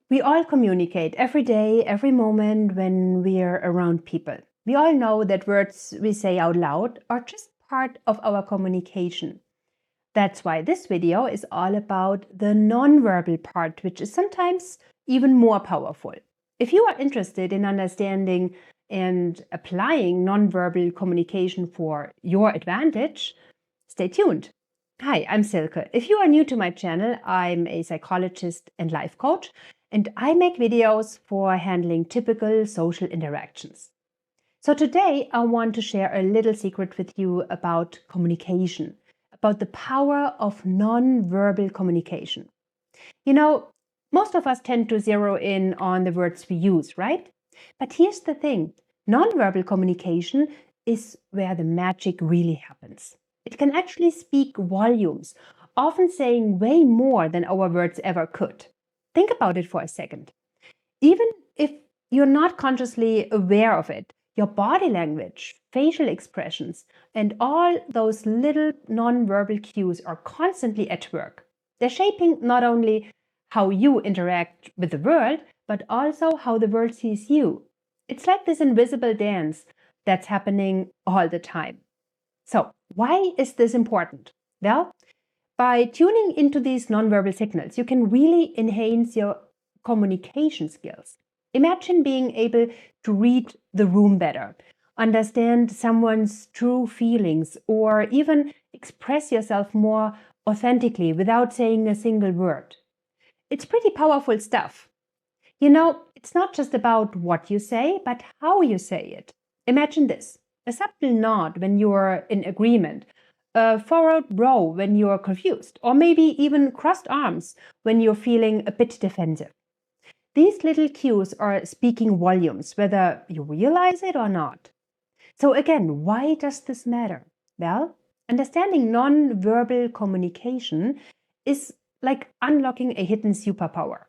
We all communicate every day, every moment when we're around people. We all know that words we say out loud are just part of our communication. That's why this video is all about the nonverbal part, which is sometimes even more powerful. If you are interested in understanding and applying nonverbal communication for your advantage, stay tuned. Hi, I'm Silke. If you are new to my channel, I'm a psychologist and life coach, and I make videos for handling typical social interactions. So today I want to share a little secret with you about communication, about the power of non-verbal communication. You know, most of us tend to zero in on the words we use, right? But here's the thing, non-verbal communication is where the magic really happens. It can actually speak volumes, often saying way more than our words ever could. Think about it for a second. Even if you're not consciously aware of it, your body language, facial expressions, and all those little non-verbal cues are constantly at work. They're shaping not only how you interact with the world, but also how the world sees you. It's like this invisible dance that's happening all the time. So, why is this important? Well, by tuning into these nonverbal signals, you can really enhance your communication skills. Imagine being able to read the room better, understand someone's true feelings, or even express yourself more authentically without saying a single word. It's pretty powerful stuff. You know, it's not just about what you say, but how you say it. Imagine this, a subtle nod when you're in agreement, a furrowed brow when you're confused, or maybe even crossed arms when you're feeling a bit defensive. These little cues are speaking volumes, whether you realize it or not. So again, why does this matter? Well, understanding non-verbal communication is like unlocking a hidden superpower.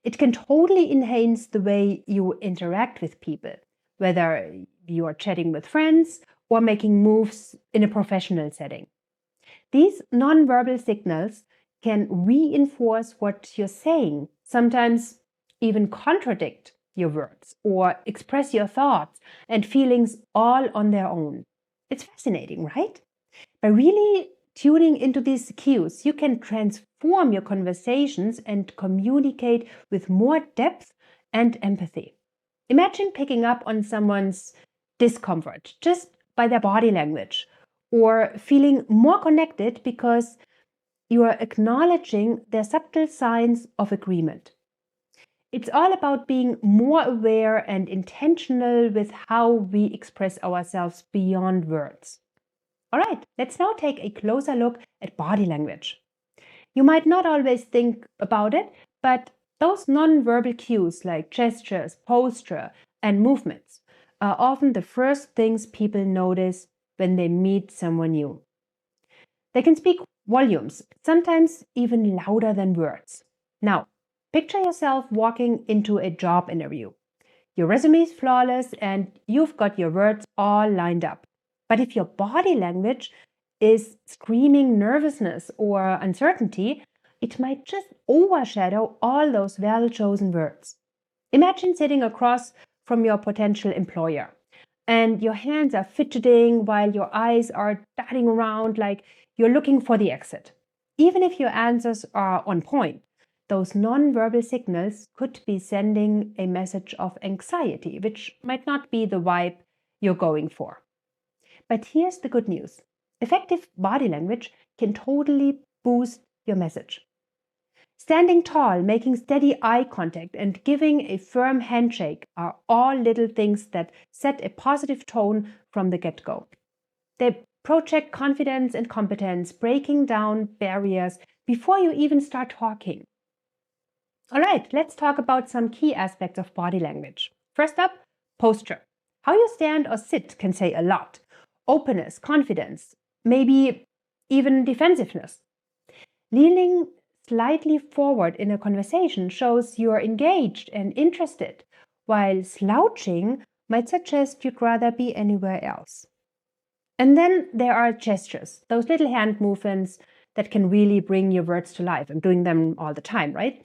It can totally enhance the way you interact with people, whether you are chatting with friends or making moves in a professional setting. These nonverbal signals can reinforce what you're saying, sometimes even contradict your words or express your thoughts and feelings all on their own. It's fascinating, right? By really tuning into these cues, you can transform your conversations and communicate with more depth and empathy. Imagine picking up on someone's discomfort just by their body language, or feeling more connected because you are acknowledging their subtle signs of agreement. It's all about being more aware and intentional with how we express ourselves beyond words. All right, let's now take a closer look at body language. You might not always think about it, but those non-verbal cues like gestures, posture, and movements are often the first things people notice when they meet someone new. They can speak volumes, sometimes even louder than words. Now, picture yourself walking into a job interview. Your resume is flawless and you've got your words all lined up. But if your body language is screaming nervousness or uncertainty, it might just overshadow all those well-chosen words. Imagine sitting across from your potential employer and your hands are fidgeting while your eyes are darting around like you're looking for the exit. Even if your answers are on point, those non-verbal signals could be sending a message of anxiety, which might not be the vibe you're going for. But here's the good news. Effective body language can totally boost your message. Standing tall, making steady eye contact, and giving a firm handshake are all little things that set a positive tone from the get-go. They project confidence and competence, breaking down barriers before you even start talking. All right, let's talk about some key aspects of body language. First up, posture. How you stand or sit can say a lot. Openness, confidence, maybe even defensiveness. Leaning slightly forward in a conversation shows you're engaged and interested, while slouching might suggest you'd rather be anywhere else. And then there are gestures, those little hand movements that can really bring your words to life. I'm doing them all the time, right?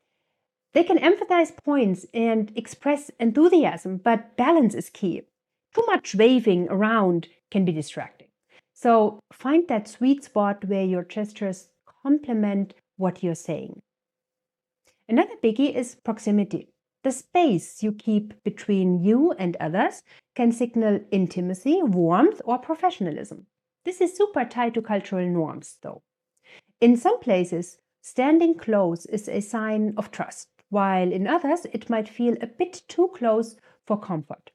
They can emphasize points and express enthusiasm, but balance is key. Too much waving around can be distracting. So find that sweet spot where your gestures complement what you're saying. Another biggie is proximity. The space you keep between you and others can signal intimacy, warmth, or professionalism. This is super tied to cultural norms, though. In some places, standing close is a sign of trust, while in others, it might feel a bit too close for comfort.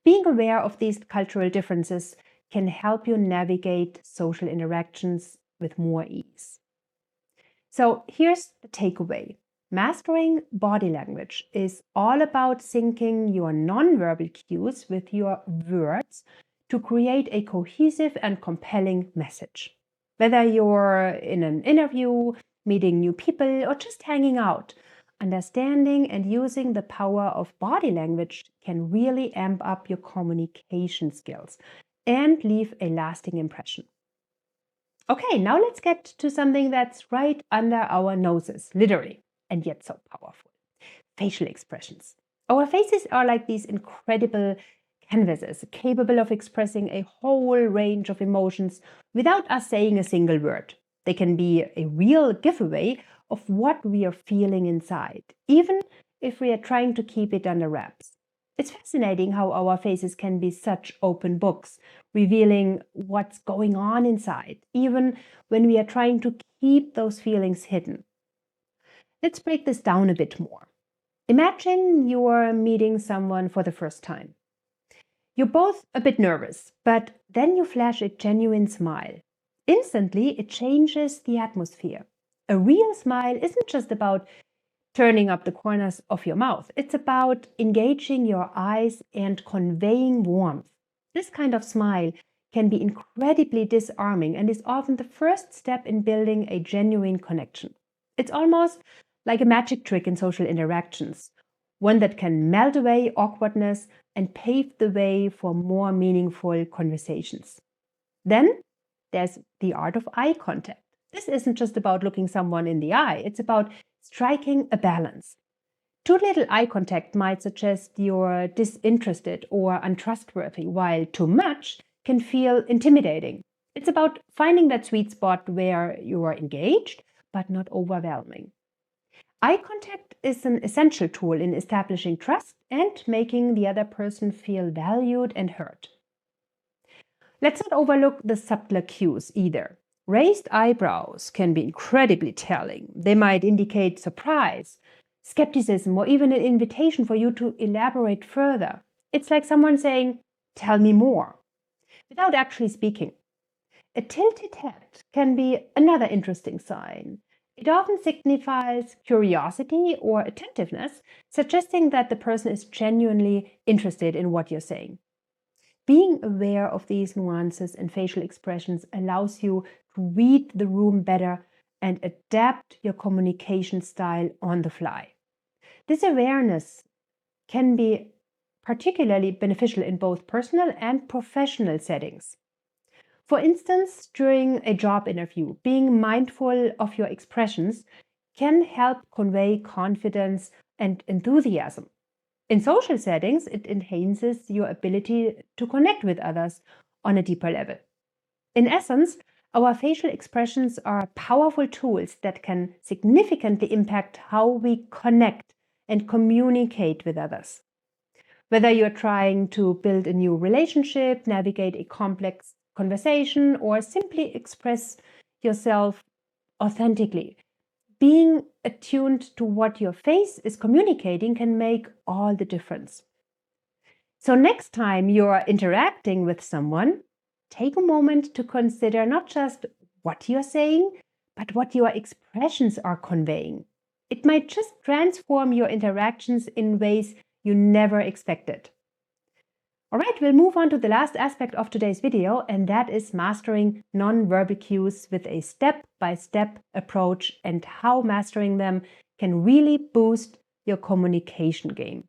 Being aware of these cultural differences can help you navigate social interactions with more ease. So here's the takeaway. Mastering body language is all about syncing your nonverbal cues with your words to create a cohesive and compelling message. Whether you're in an interview, meeting new people, or just hanging out, understanding and using the power of body language can really amp up your communication skills and leave a lasting impression. Okay, now let's get to something that's right under our noses, literally, and yet so powerful. Facial expressions. Our faces are like these incredible canvases, capable of expressing a whole range of emotions without us saying a single word. They can be a real giveaway of what we are feeling inside, even if we are trying to keep it under wraps. It's fascinating how our faces can be such open books, revealing what's going on inside, even when we are trying to keep those feelings hidden. Let's break this down a bit more. Imagine you're meeting someone for the first time. You're both a bit nervous, but then you flash a genuine smile. Instantly, it changes the atmosphere. A real smile isn't just about turning up the corners of your mouth. It's about engaging your eyes and conveying warmth. This kind of smile can be incredibly disarming and is often the first step in building a genuine connection. It's almost like a magic trick in social interactions, one that can melt away awkwardness and pave the way for more meaningful conversations. Then there's the art of eye contact. This isn't just about looking someone in the eye, it's about striking a balance. Too little eye contact might suggest you're disinterested or untrustworthy, while too much can feel intimidating. It's about finding that sweet spot where you are engaged but not overwhelming. Eye contact is an essential tool in establishing trust and making the other person feel valued and heard. Let's not overlook the subtler cues either. Raised eyebrows can be incredibly telling. They might indicate surprise, skepticism, or even an invitation for you to elaborate further. It's like someone saying, "Tell me more," without actually speaking. A tilted head can be another interesting sign. It often signifies curiosity or attentiveness, suggesting that the person is genuinely interested in what you're saying. Being aware of these nuances and facial expressions allows you to read the room better and adapt your communication style on the fly. This awareness can be particularly beneficial in both personal and professional settings. For instance, during a job interview, being mindful of your expressions can help convey confidence and enthusiasm. In social settings, it enhances your ability to connect with others on a deeper level. In essence, our facial expressions are powerful tools that can significantly impact how we connect and communicate with others. Whether you're trying to build a new relationship, navigate a complex conversation, or simply express yourself authentically, being attuned to what your face is communicating can make all the difference. So, next time you're interacting with someone, take a moment to consider not just what you're saying, but what your expressions are conveying. It might just transform your interactions in ways you never expected. All right, we'll move on to the last aspect of today's video, and that is mastering non-verbal cues with a step-by-step approach and how mastering them can really boost your communication game.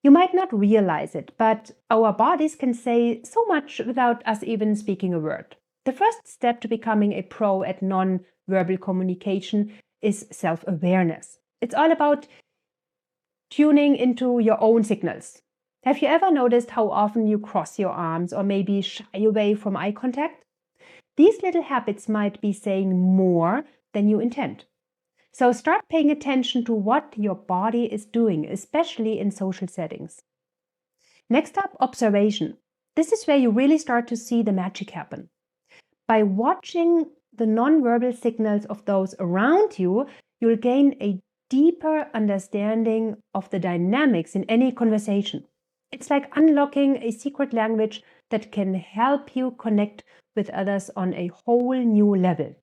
You might not realize it, but our bodies can say so much without us even speaking a word. The first step to becoming a pro at non-verbal communication is self-awareness. It's all about tuning into your own signals. Have you ever noticed how often you cross your arms or maybe shy away from eye contact? These little habits might be saying more than you intend. So start paying attention to what your body is doing, especially in social settings. Next up, observation. This is where you really start to see the magic happen. By watching the nonverbal signals of those around you, you'll gain a deeper understanding of the dynamics in any conversation. It's like unlocking a secret language that can help you connect with others on a whole new level.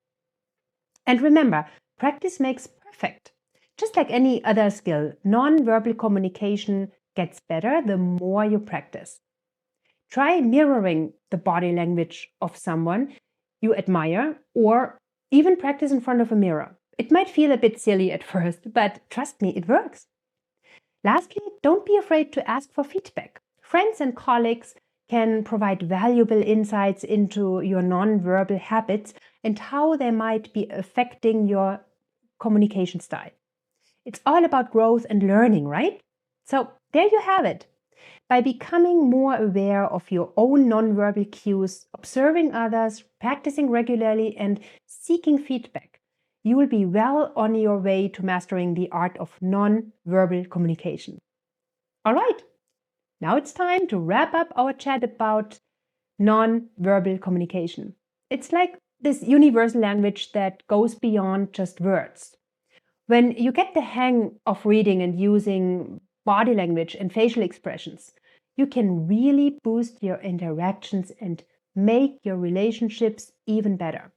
And remember, practice makes perfect. Just like any other skill, non-verbal communication gets better the more you practice. Try mirroring the body language of someone you admire or even practice in front of a mirror. It might feel a bit silly at first, but trust me, it works. Lastly, don't be afraid to ask for feedback. Friends and colleagues can provide valuable insights into your non-verbal habits and how they might be affecting your communication style. It's all about growth and learning, right? So there you have it. By becoming more aware of your own nonverbal cues, observing others, practicing regularly, and seeking feedback, you will be well on your way to mastering the art of nonverbal communication. All right, now it's time to wrap up our chat about nonverbal communication. It's like this universal language that goes beyond just words. When you get the hang of reading and using body language and facial expressions, you can really boost your interactions and make your relationships even better.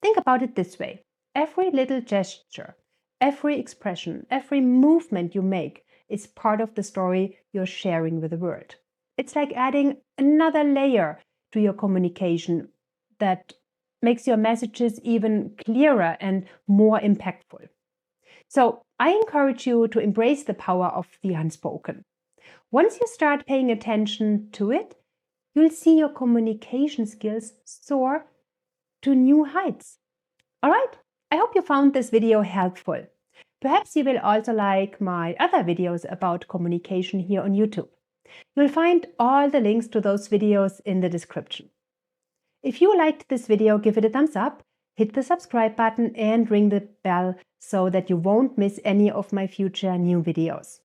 Think about it this way. Every little gesture, every expression, every movement you make is part of the story you're sharing with the world. It's like adding another layer to your communication that makes your messages even clearer and more impactful. So I encourage you to embrace the power of the unspoken. Once you start paying attention to it, you'll see your communication skills soar to new heights. All right, I hope you found this video helpful. Perhaps you will also like my other videos about communication here on YouTube. You'll find all the links to those videos in the description. If you liked this video, give it a thumbs up, hit the subscribe button and ring the bell so that you won't miss any of my future new videos.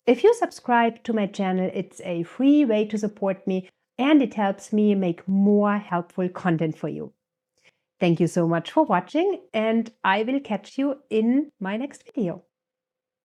If you subscribe to my channel, it's a free way to support me and it helps me make more helpful content for you. Thank you so much for watching and I will catch you in my next video.